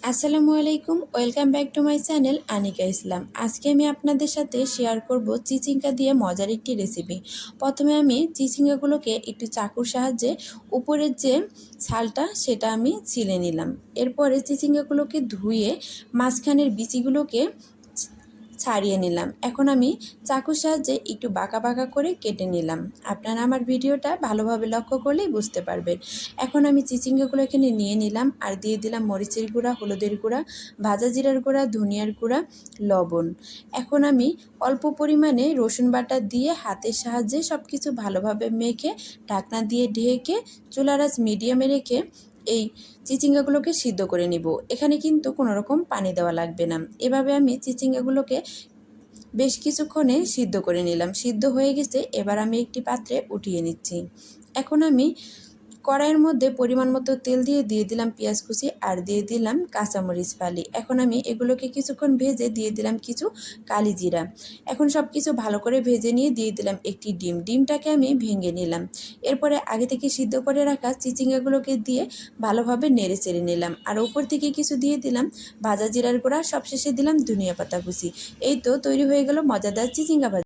আসসালামু আলাইকুম, welcome back to my channel Anika Islam. আজকে আমি আপনাদের সাথে শেয়ার করব চিচিঙ্গা দিয়ে মজার একটি রেসিপি। প্রথমে আমি চিচিঙ্গাগুলোকে একটু চাকুর সাহায্যে উপরের যে ছালটা সেটা আমি ছিলে নিলাম। এরপরে চিচিঙ্গাগুলোকে ধুয়ে মাঝখানের বিচিগুলোকে ছাড়িয়ে নিলাম। এখন আমি চাকুর সাহায্যে একটু বাঁকা বাঁকা করে কেটে নিলাম। আপনারা আমার ভিডিওটা ভালোভাবে লক্ষ্য করলেই বুঝতে পারবেন। এখন আমি চিচিঙ্গাগুলো এখানে নিয়ে নিলাম আর দিয়ে দিলাম মরিচের গুঁড়া, হলুদের গুঁড়া, ভাজা জিরার গুঁড়া, ধনিয়ার গুঁড়া, লবণ। এখন আমি অল্প পরিমাণে রসুন বাটা দিয়ে হাতের সাহায্যে সব কিছু ভালোভাবে মেখে ঢাকনা দিয়ে ঢেকে চুলার আঁচ মিডিয়ামে রেখে এই চিচিঙ্গাগুলোকে সিদ্ধ করে নিব। এখানে কিন্তু কোনো রকম পানি দেওয়া লাগবে না। এভাবে আমি চিচিঙ্গাগুলোকে বেশ কিছুক্ষণে সিদ্ধ করে নিলাম। সিদ্ধ হয়ে গেছে, এবার আমি একটি পাত্রে উঠিয়ে নিচ্ছি। এখন আমি কড়াইয়ের মধ্যে পরিমাণ মতো তেল দিয়ে দিলাম পেঁয়াজ কুচি আর দিয়ে দিলাম কাঁচামরিচ ফালি। এখন আমি এগুলোকে কিছুক্ষণ ভেজে দিয়ে দিলাম কিছু কালি জিরা। এখন সব কিছু ভালো করে ভেজে নিয়ে দিয়ে দিলাম একটি ডিম। ডিমটাকে আমি ভেঙে নিলাম। এরপরে আগে থেকে সিদ্ধ করে রাখা চিচিঙ্গাগুলোকে দিয়ে ভালোভাবে নেড়ে চেড়ে নিলাম আর উপর থেকে কিছু দিয়ে দিলাম ভাজা জিরার গুঁড়া, সবশেষে দিলাম ধনিয়া পাতা কুচি। এই তো তৈরি হয়ে গেল মজাদার চিচিঙ্গা ভাজা।